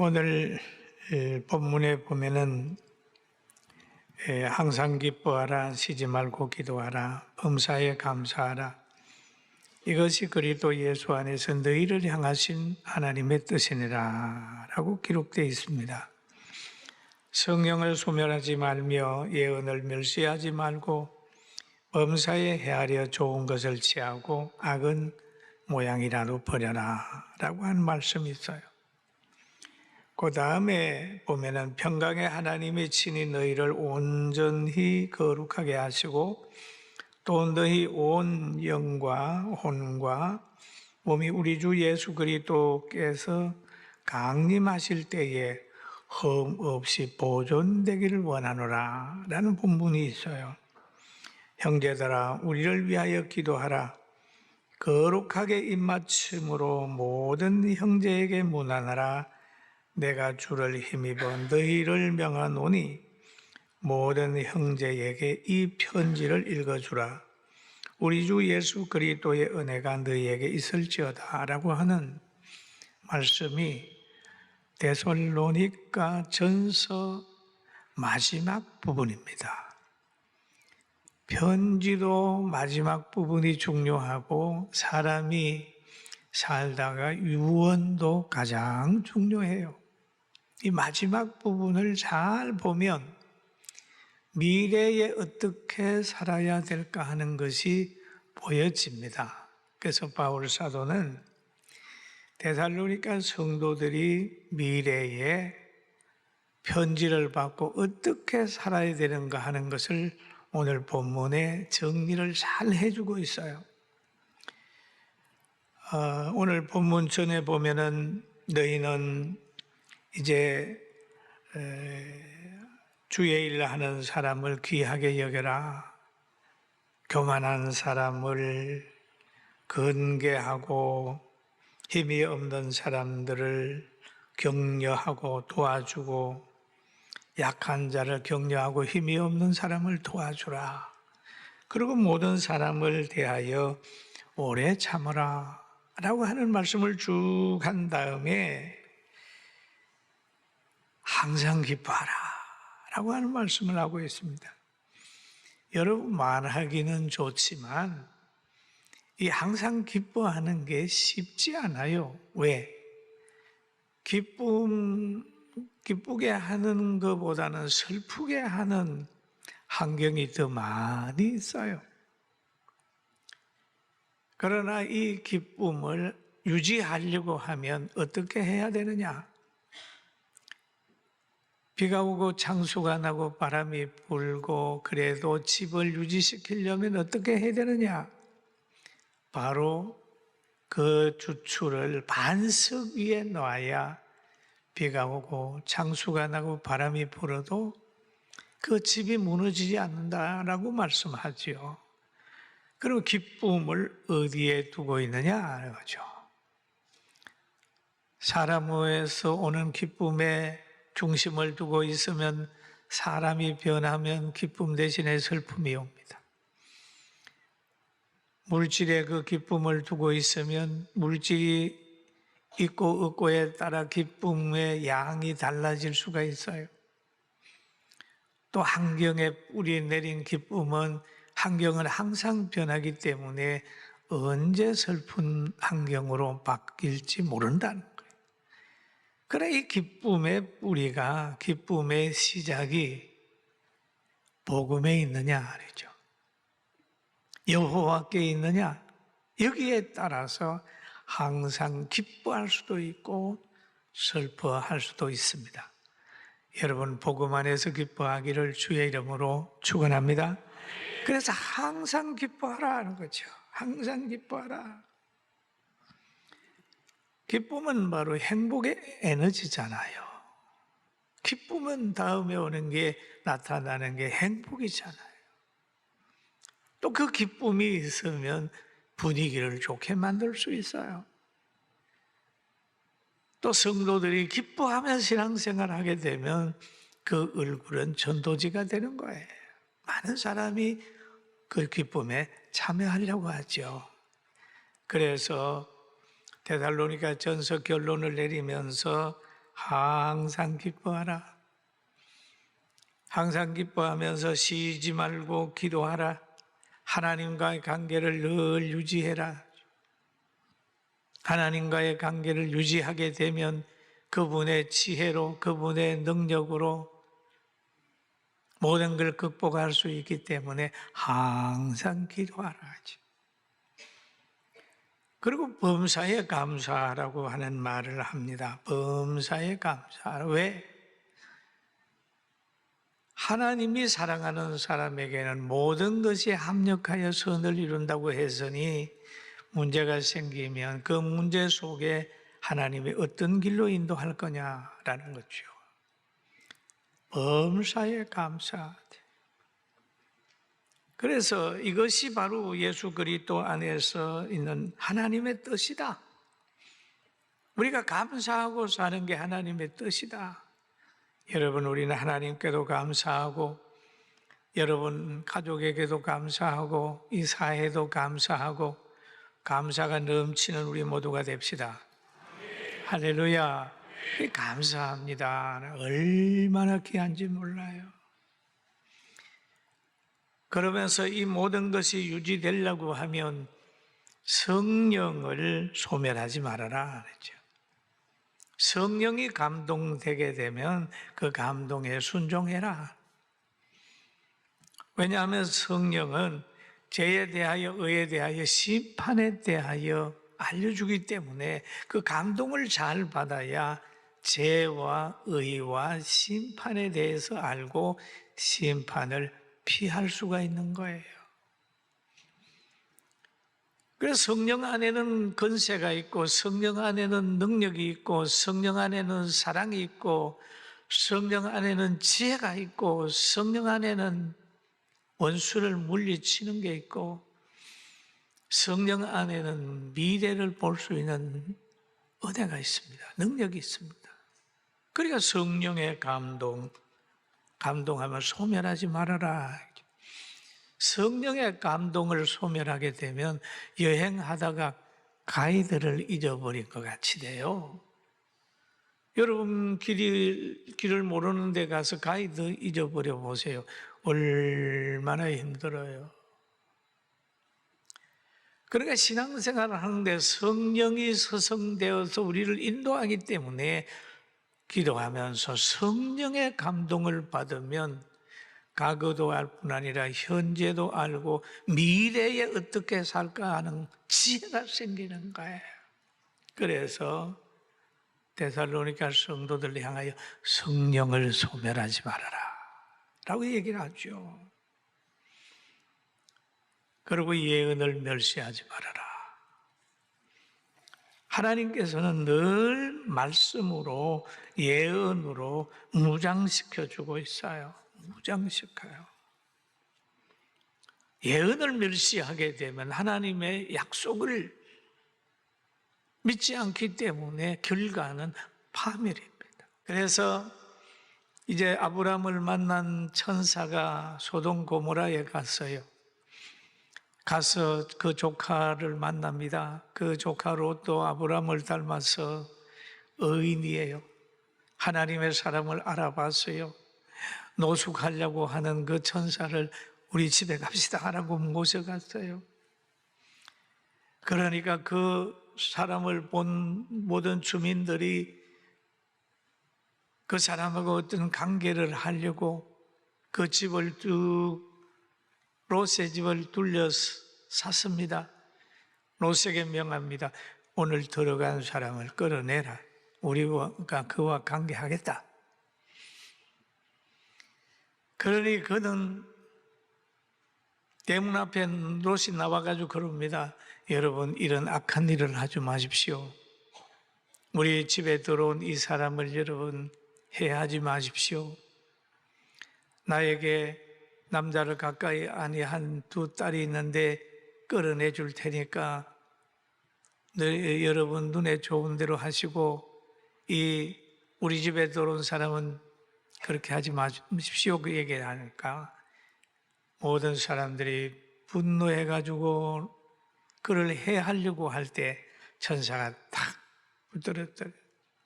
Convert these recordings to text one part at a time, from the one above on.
오늘 본문에 보면은 항상 기뻐하라, 쉬지 말고 기도하라, 범사에 감사하라. 이것이 그리스도 예수 안에서 너희를 향하신 하나님의 뜻이니라 라고 기록되어 있습니다. 성령을 소멸하지 말며 예언을 멸시하지 말고 범사에 헤아려 좋은 것을 취하고 악은 모양이라도 버려라 라고 하는 말씀이 있어요. 그 다음에 보면은 평강의 하나님이 친히 너희를 온전히 거룩하게 하시고 또 너희 온 영과 혼과 몸이 우리 주 예수 그리스도께서 강림하실 때에 흠 없이 보존되기를 원하노라 라는 본문이 있어요. 형제들아 우리를 위하여 기도하라. 거룩하게 입맞춤으로 모든 형제에게 문안하라. 내가 주를 힘입어 너희를 명하노니 모든 형제에게 이 편지를 읽어주라. 우리 주 예수 그리스도의 은혜가 너희에게 있을지어다 라고 하는 말씀이 데살로니가 전서 마지막 부분입니다. 편지도 마지막 부분이 중요하고 사람이 살다가 유언도 가장 중요해요. 이 마지막 부분을 잘 보면 미래에 어떻게 살아야 될까 하는 것이 보여집니다. 그래서 바울 사도는 데살로니가 성도들이 미래에 편지를 받고 어떻게 살아야 되는가 하는 것을 오늘 본문에 정리를 잘 해주고 있어요. 오늘 본문 전에 보면은 너희는 이제 주의 일 하는 사람을 귀하게 여겨라. 교만한 사람을 건개하고 힘이 없는 사람들을 격려하고 도와주고 약한 자를 격려하고 힘이 없는 사람을 도와주라. 그리고 모든 사람을 대하여 오래 참으라 라고 하는 말씀을 쭉 한 다음에 항상 기뻐하라 라고 하는 말씀을 하고 있습니다. 여러분 말하기는 좋지만 이 항상 기뻐하는 게 쉽지 않아요. 왜? 기쁘게 하는 것보다는 슬프게 하는 환경이 더 많이 있어요. 그러나 이 기쁨을 유지하려고 하면 어떻게 해야 되느냐? 비가 오고 창수가 나고 바람이 불고 그래도 집을 유지시키려면 어떻게 해야 되느냐? 바로 그 주추를 반석 위에 놔야 비가 오고 창수가 나고 바람이 불어도 그 집이 무너지지 않는다라고 말씀하지요. 그리고 기쁨을 어디에 두고 있느냐 그죠? 사람에서 오는 기쁨에 중심을 두고 있으면 사람이 변하면 기쁨 대신에 슬픔이 옵니다. 물질에 그 기쁨을 두고 있으면 물질이 있고 없고에 따라 기쁨의 양이 달라질 수가 있어요. 또 환경에 뿌리 내린 기쁨은 환경은 항상 변하기 때문에 언제 슬픈 환경으로 바뀔지 모른다는 거예요. 그래 이 기쁨의 뿌리가 기쁨의 시작이 복음에 있느냐 말이죠. 여호와께 있느냐 여기에 따라서 항상 기뻐할 수도 있고 슬퍼할 수도 있습니다. 여러분 복음 안에서 기뻐하기를 주의 이름으로 축원합니다. 그래서 항상 기뻐하라 하는 거죠. 항상 기뻐하라. 기쁨은 바로 행복의 에너지잖아요. 기쁨은 다음에 오는 게 나타나는 게 행복이잖아요. 또 그 기쁨이 있으면 분위기를 좋게 만들 수 있어요. 또 성도들이 기뻐하며 신앙생활을 하게 되면 그 얼굴은 전도지가 되는 거예요. 많은 사람이 그 기쁨에 참여하려고 하죠. 그래서 데살로니가 전서 결론을 내리면서 항상 기뻐하라. 항상 기뻐하면서 쉬지 말고 기도하라. 하나님과의 관계를 늘 유지해라. 하나님과의 관계를 유지하게 되면 그분의 지혜로, 그분의 능력으로 모든 걸 극복할 수 있기 때문에 항상 기도하라 하지. 그리고 범사에 감사하라고 하는 말을 합니다. 범사에 감사하라. 왜? 하나님이 사랑하는 사람에게는 모든 것이 합력하여 선을 이룬다고 했으니 문제가 생기면 그 문제 속에 하나님이 어떤 길로 인도할 거냐라는 거죠. 범사에 감사. 그래서 이것이 바로 예수 그리스도 안에서 있는 하나님의 뜻이다. 우리가 감사하고 사는 게 하나님의 뜻이다. 여러분, 우리는 하나님께도 감사하고, 여러분 가족에게도 감사하고, 이 사회도 감사하고, 감사가 넘치는 우리 모두가 됩시다. 할렐루야. 감사합니다. 얼마나 귀한지 몰라요. 그러면서 이 모든 것이 유지되려고 하면 성령을 소멸하지 말아라 그랬죠. 성령이 감동되게 되면 그 감동에 순종해라. 왜냐하면 성령은 죄에 대하여, 의에 대하여, 심판에 대하여 알려주기 때문에 그 감동을 잘 받아야 죄와 의와 심판에 대해서 알고 심판을 피할 수가 있는 거예요. 그래서 성령 안에는 권세가 있고, 성령 안에는 능력이 있고, 성령 안에는 사랑이 있고, 성령 안에는 지혜가 있고, 성령 안에는 원수를 물리치는 게 있고, 성령 안에는 미래를 볼 수 있는 은혜가 있습니다. 능력이 있습니다. 그러니까 성령의 감동하면 소멸하지 말아라. 성령의 감동을 소멸하게 되면 여행하다가 가이드를 잊어버린 것 같이 돼요. 여러분 길을 모르는 데 가서 가이드 잊어버려 보세요. 얼마나 힘들어요. 그러니까 신앙생활을 하는데 성령이 서성되어서 우리를 인도하기 때문에 기도하면서 성령의 감동을 받으면 과거도 알 뿐 아니라 현재도 알고 미래에 어떻게 살까 하는 지혜가 생기는 거예요. 그래서 데살로니가 성도들을 향하여 성령을 소멸하지 말아라 라고 얘기를 하죠. 그리고 예언을 멸시하지 말아라. 하나님께서는 늘 말씀으로, 예언으로 무장시켜주고 있어요. 무장시켜요. 예언을 멸시하게 되면 하나님의 약속을 믿지 않기 때문에 결과는 파멸입니다. 그래서 이제 아브라함을 만난 천사가 소돔 고모라에 갔어요. 가서 그 조카를 만납니다. 그 조카 롯도 아브라함을 닮아서 의인이에요. 하나님의 사람을 알아봤어요. 노숙하려고 하는 그 천사를 우리 집에 갑시다 하라고 모셔갔어요. 그러니까 그 사람을 본 모든 주민들이 그 사람하고 어떤 관계를 하려고 그 집을 롯의 집을 둘러서 샀습니다. 롯에게 명합니다. 오늘 들어간 사람을 끌어내라. 우리가 그와 관계하겠다. 그러니 그는 대문 앞에 롯이 나와가지고 그럽니다. 여러분, 이런 악한 일을 하지 마십시오. 우리 집에 들어온 이 사람을 여러분 해하지 마십시오. 나에게 남자를 가까이 아니한 두 딸이 있는데 끌어내 줄 테니까 여러분 눈에 좋은 대로 하시고 이 우리 집에 들어온 사람은 그렇게 하지 마십시오. 그 얘기를 하니까 모든 사람들이 분노해가지고 그를 해하려고 할 때 천사가 탁 붙들었더니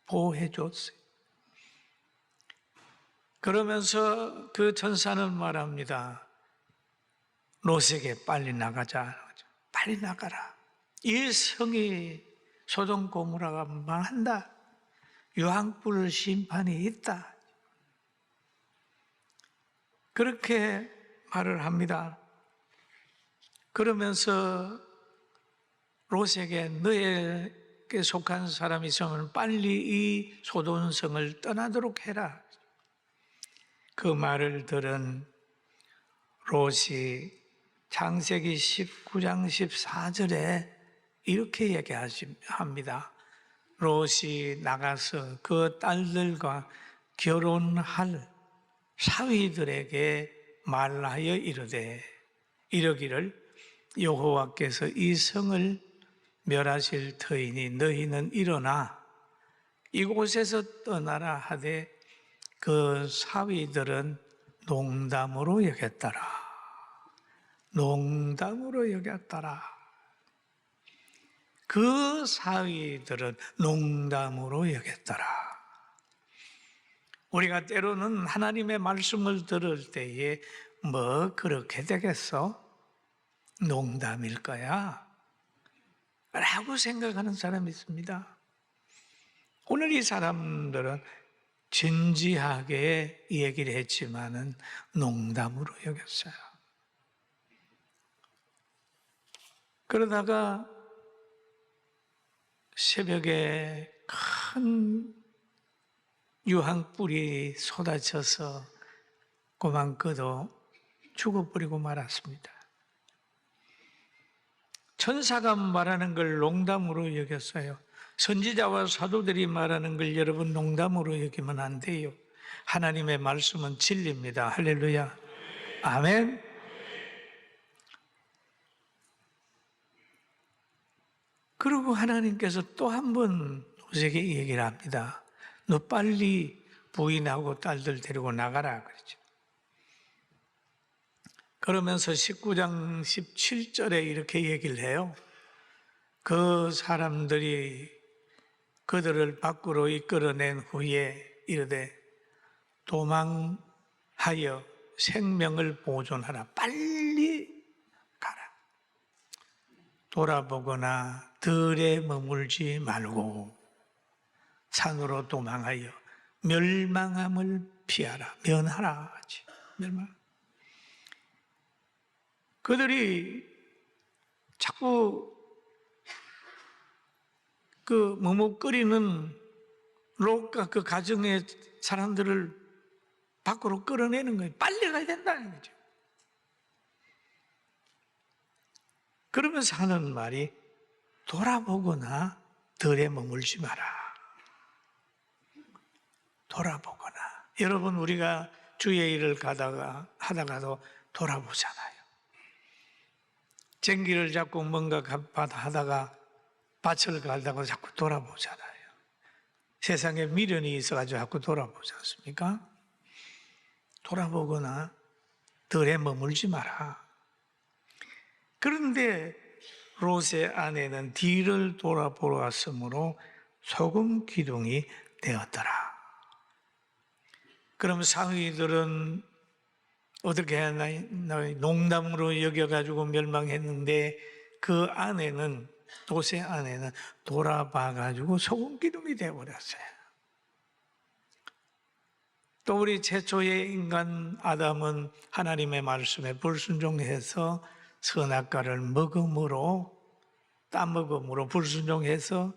보호해 줬어요. 그러면서 그 천사는 말합니다. 롯에게 빨리 나가자. 빨리 나가라. 이 성이 소돔 고모라가 망한다. 유황불 심판이 있다. 그렇게 말을 합니다. 그러면서 롯에게 너에게 속한 사람이 있으면 빨리 이 소돔성을 떠나도록 해라. 그 말을 들은 롯이 창세기 19장 14절에 이렇게 얘기합니다. 롯이 나가서 그 딸들과 결혼할 사위들에게 말하여 이르되 이러기를 여호와께서 이 성을 멸하실 터이니 너희는 일어나 이곳에서 떠나라 하되 그 사위들은 농담으로 여겼더라. 농담으로 여겼더라. 그 사위들은 농담으로 여겼더라. 우리가 때로는 하나님의 말씀을 들을 때에 뭐 그렇게 되겠어? 농담일 거야 라고 생각하는 사람이 있습니다. 오늘 이 사람들은 진지하게 얘기를 했지만은 농담으로 여겼어요. 그러다가 새벽에 큰 유황불이 쏟아져서 고만 그도 죽어버리고 말았습니다. 천사가 말하는 걸 농담으로 여겼어요. 선지자와 사도들이 말하는 걸 여러분 농담으로 여기면 안 돼요. 하나님의 말씀은 진리입니다. 할렐루야. 아멘. 그리고 하나님께서 또 한 번 롯에게 얘기를 합니다. 너 빨리 부인하고 딸들 데리고 나가라 그러죠. 그러면서 19장 17절에 이렇게 얘기를 해요. 그 사람들이 그들을 밖으로 이끌어낸 후에 이르되 도망하여 생명을 보존하라. 빨리 가라. 돌아보거나 들에 머물지 말고 산으로 도망하여 멸망함을 피하라. 면하라 하지. 멸망. 그들이 자꾸 그 머뭇거리는 롯과 그 가정의 사람들을 밖으로 끌어내는 거예요. 빨리 가야 된다는 거죠. 그러면서 하는 말이 돌아보거나 들에 머물지 마라. 돌아보거나. 여러분 우리가 주의 일을 하다가도 돌아보잖아요. 쟁기를 잡고 뭔가 하다가 밭을 갈다가 자꾸 돌아보잖아요. 세상에 미련이 있어가지고 자꾸 돌아보지 않습니까? 돌아보거나 들에 머물지 마라. 그런데 롯의 아내는 뒤를 돌아보러 왔으므로 소금 기둥이 되었더라. 그럼 사위들은 어떻게 하나 농담으로 여겨가지고 멸망했는데 그 아내는 롯의 아내는 돌아봐가지고 소금 기둥이 되어버렸어요. 또 우리 최초의 인간 아담은 하나님의 말씀에 불순종해서 선악과를 따먹음으로 불순종해서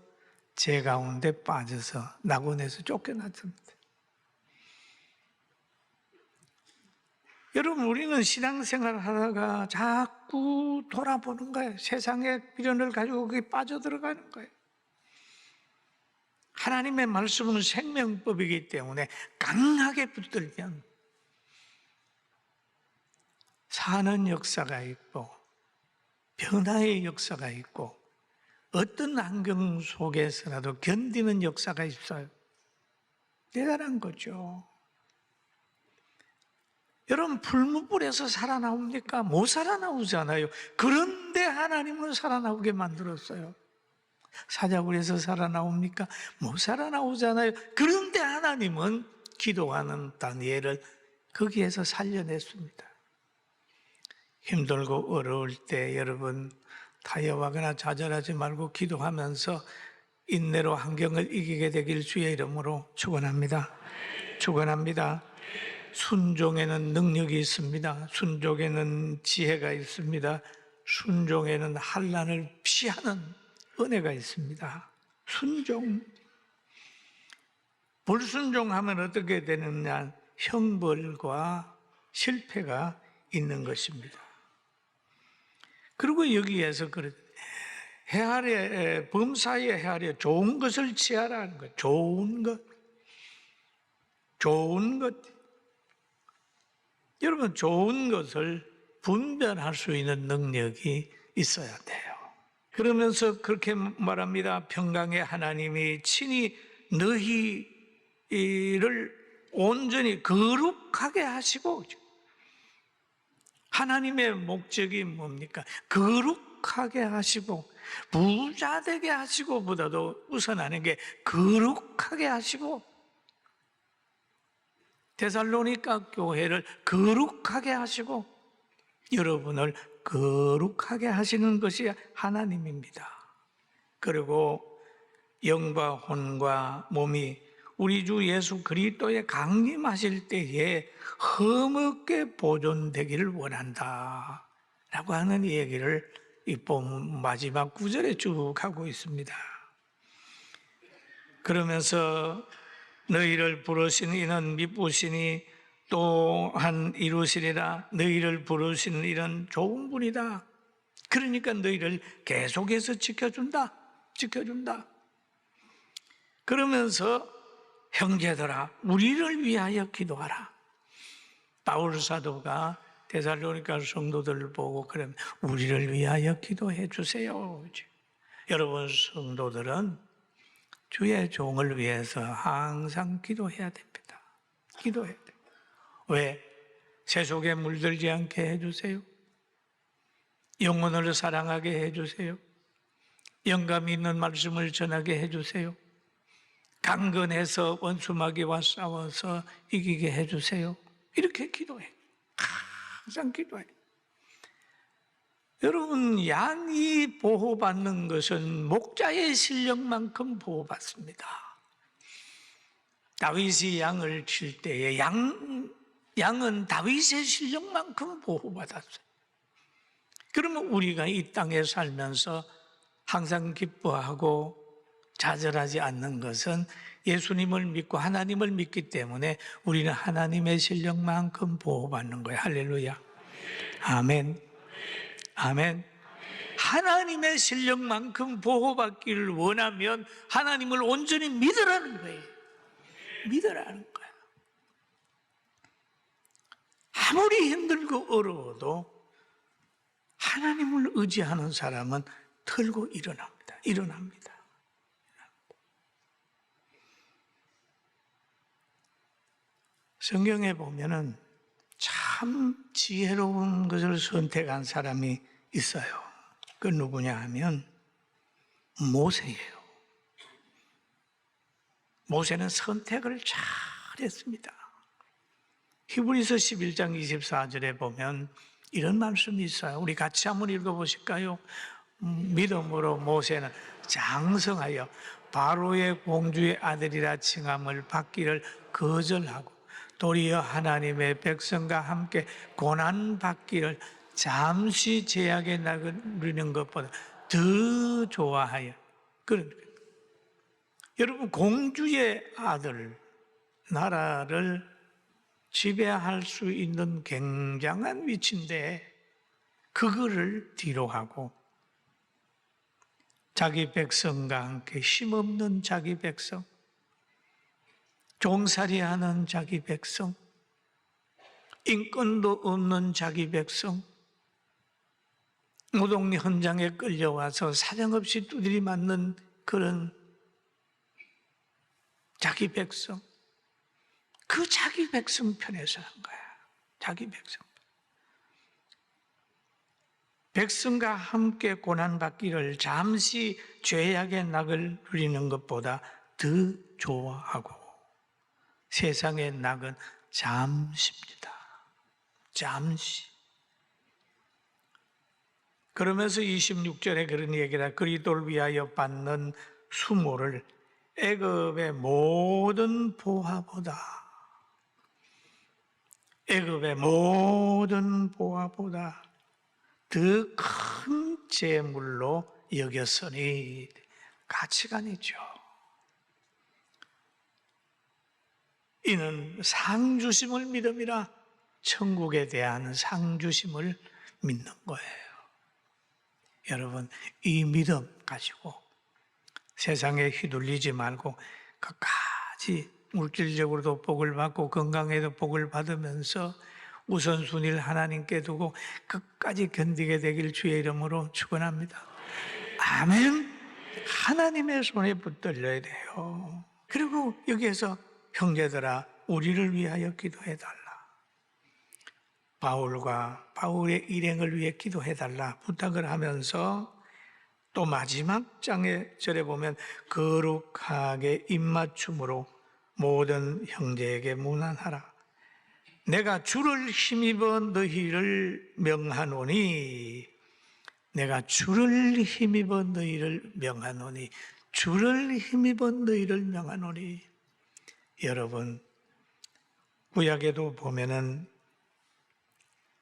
죄 가운데 빠져서 낙원에서 쫓겨났습니다. 여러분 우리는 신앙생활을 하다가 자꾸 돌아보는 거예요. 세상의 미련을 가지고 거기 빠져들어가는 거예요. 하나님의 말씀은 생명법이기 때문에 강하게 붙들면 사는 역사가 있고 변화의 역사가 있고 어떤 환경 속에서라도 견디는 역사가 있어요. 대단한 거죠. 여러분 풀무불에서 살아나옵니까? 못 살아나오잖아요. 그런데 하나님은 살아나오게 만들었어요. 사자굴에서 살아나옵니까? 못 살아나오잖아요. 그런데 하나님은 기도하는 다니엘을 거기에서 살려냈습니다. 힘들고 어려울 때 여러분 타협하거나 좌절하지 말고 기도하면서 인내로 환경을 이기게 되길 주의 이름으로 축원합니다. 축원합니다. 순종에는 능력이 있습니다. 순종에는 지혜가 있습니다. 순종에는 환난을 피하는 은혜가 있습니다. 순종. 불순종하면 어떻게 되느냐? 형벌과 실패가 있는 것입니다. 그리고 여기에서 헤아려, 범사에 헤아려 좋은 것을 취하라는 거예요. 좋은 것. 좋은 것. 여러분, 좋은 것을 분별할 수 있는 능력이 있어야 돼요. 그러면서 그렇게 말합니다. 평강의 하나님이 친히 너희를 온전히 거룩하게 하시고, 하나님의 목적이 뭡니까? 거룩하게 하시고 부자 되게 하시고 보다도 우선하는 게 거룩하게 하시고, 데살로니가 교회를 거룩하게 하시고 여러분을 거룩하게 하시는 것이 하나님입니다. 그리고 영과 혼과 몸이 우리 주 예수 그리스도에 강림하실 때에 흠없게 보존되기를 원한다 라고 하는 얘기를 이 본 마지막 구절에 쭉 하고 있습니다. 그러면서 너희를 부르신 이는 미쁘시니 또한 이루시리라. 너희를 부르시는 이는 좋은 분이다. 그러니까 너희를 계속해서 지켜준다. 그러면서 형제들아 우리를 위하여 기도하라. 바울 사도가 데살로니가 성도들을 보고 그러면 우리를 위하여 기도해 주세요. 여러분 성도들은 주의 종을 위해서 항상 기도해야 됩니다. 기도해야 돼요. 왜? 세속에 물들지 않게 해주세요. 영혼을 사랑하게 해주세요. 영감 있는 말씀을 전하게 해주세요. 강건해서 원수마귀와 싸워서 이기게 해주세요. 이렇게 기도해. 항상 기도해. 여러분, 양이 보호받는 것은 목자의 실력만큼 보호받습니다. 다윗이 양을 칠 때에 양은 다윗의 실력만큼 보호받았어요. 그러면 우리가 이 땅에 살면서 항상 기뻐하고 좌절하지 않는 것은 예수님을 믿고 하나님을 믿기 때문에 우리는 하나님의 실력만큼 보호받는 거예요. 할렐루야. 아멘. 아멘. 하나님의 실력만큼 보호받기를 원하면 하나님을 온전히 믿으라는 거예요. 믿으라는 거예요. 아무리 힘들고 어려워도 하나님을 의지하는 사람은 털고 일어납니다. 성경에 보면은 참 지혜로운 것을 선택한 사람이 있어요. 그 누구냐 하면 모세예요. 모세는 선택을 잘했습니다. 히브리서 11장 24절에 보면 이런 말씀이 있어요. 우리 같이 한번 읽어보실까요? 믿음으로 모세는 장성하여 바로의 공주의 아들이라 칭함을 받기를 거절하고 도리어 하나님의 백성과 함께 고난받기를 잠시 제약에 누리는 것보다 더 좋아하여. 여러분, 공주의 아들, 나라를 지배할 수 있는 굉장한 위치인데 그거를 뒤로 하고 자기 백성과 함께 힘없는 자기 백성, 종살이하는 자기 백성, 인권도 없는 자기 백성, 노동 현장에 끌려와서 사정없이 두드리 맞는 그런 자기 백성, 그 자기 백성 편에서 한 거야. 자기 백성. 백성과 함께 고난받기를 잠시 죄악의 낙을 누리는 것보다 더 좋아하고 세상의 낙은 잠시입니다. 잠시. 그러면서 26절에 그런 얘기라. 그리스도를 위하여 받는 수모를 애굽의 모든 보화보다, 애굽의 모든 보화보다 더 큰 재물로 여겼으니, 가치관이죠. 이는 상주심을 믿음이라. 천국에 대한 상주심을 믿는 거예요. 여러분, 이 믿음 가지고 세상에 휘둘리지 말고 끝까지 물질적으로도 복을 받고 건강에도 복을 받으면서 우선순위를 하나님께 두고 끝까지 견디게 되길 주의 이름으로 축원합니다. 아멘. 하나님의 손에 붙들려야 돼요. 그리고 여기에서 형제들아, 우리를 위하여 기도해달라. 바울의 일행을 위해 기도해달라 부탁을 하면서, 또 마지막 장의 절에 보면 거룩하게 입맞춤으로 모든 형제에게 문안하라. 내가 주를 힘입어 너희를 명하노니, 내가 주를 힘입어 너희를 명하노니, 주를 힘입어 너희를 명하노니. 여러분, 구약에도 보면은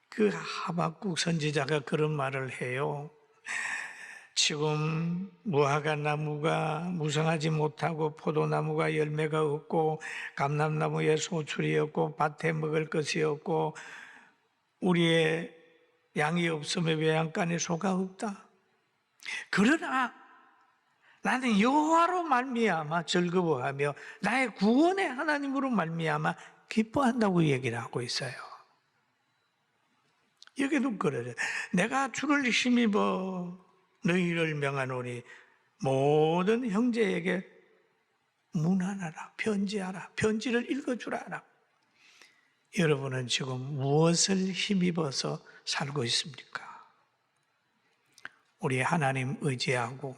그 하박국 선지자가 그런 말을 해요. 지금 무화과 나무가 무성하지 못하고 포도나무가 열매가 없고 감람나무에 소출이 없고 밭에 먹을 것이 없고 우리의 양이 없으며 외양간에 소가 없다. 그러나 나는 여호와로 말미암아 즐거워하며 나의 구원의 하나님으로 말미암아 기뻐한다고 얘기를 하고 있어요. 여기도 그래요. 내가 주를 힘입어 너희를 명하노니 모든 형제에게 문안하라, 편지하라, 편지를 읽어주라. 여러분은 지금 무엇을 힘입어서 살고 있습니까? 우리 하나님 의지하고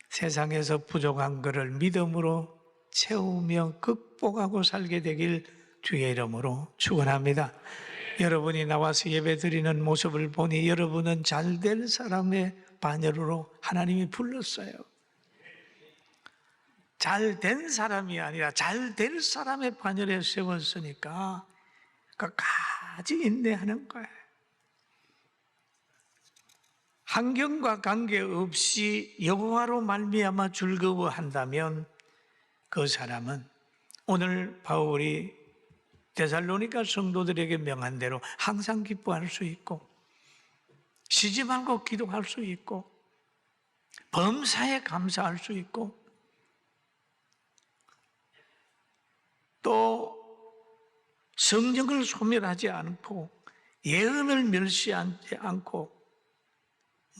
세상에서 부족한 것을 믿음으로 채우며 극복하고 살게 되길 주의 이름으로 축원합니다. 여러분이 나와서 예배드리는 모습을 보니 여러분은 잘될 사람의 반열으로 하나님이 불렀어요. 잘된 사람이 아니라 잘될 사람의 반열에 세웠으니까 끝까지 인내하는 거예요. 환경과 관계없이 여호와로 말미암아 즐거워한다면 그 사람은 오늘 바울이 데살로니가 성도들에게 명한 대로 항상 기뻐할 수 있고 쉬지 말고 기도할 수 있고 범사에 감사할 수 있고 또 성령을 소멸하지 않고 예언을 멸시하지 않고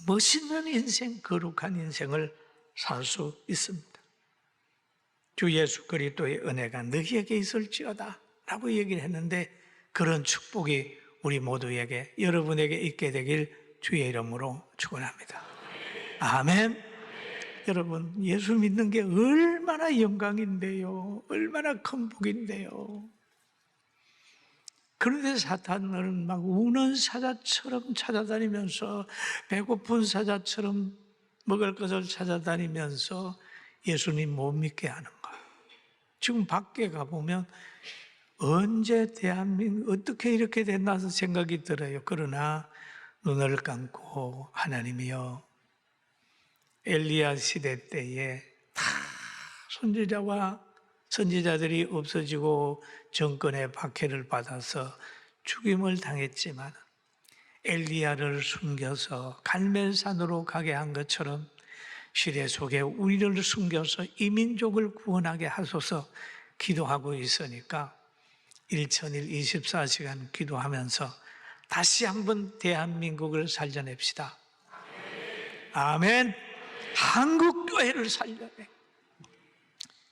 멋있는 인생, 거룩한 인생을 살 수 있습니다. 주 예수 그리스도의 은혜가 너희에게 있을지어다 라고 얘기를 했는데 그런 축복이 우리 모두에게, 여러분에게 있게 되길 주의 이름으로 축원합니다. 아멘. 여러분, 예수 믿는 게 얼마나 영광인데요, 얼마나 큰 복인데요. 그런데 사탄은 막 우는 사자처럼 찾아다니면서, 배고픈 사자처럼 먹을 것을 찾아다니면서 예수님 못 믿게 하는 거예요. 지금 밖에 가보면 언제 대한민국 어떻게 이렇게 됐나 생각이 들어요. 그러나 눈을 감고 하나님이여, 엘리야 시대 때에 다 선지자들이 없어지고 정권의 박해를 받아서 죽임을 당했지만 엘리야를 숨겨서 갈멜산으로 가게 한 것처럼 시대 속에 우리를 숨겨서 이민족을 구원하게 하소서 기도하고 있으니까 1000일 24시간 기도하면서 다시 한번 대한민국을 살려냅시다. 아멘. 한국교회를 살려내.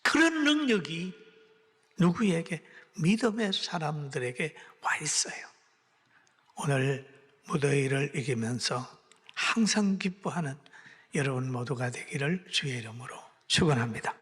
그런 능력이 누구에게? 믿음의 사람들에게 와 있어요. 오늘 무더위를 이기면서 항상 기뻐하는 여러분 모두가 되기를 주의 이름으로 축원합니다.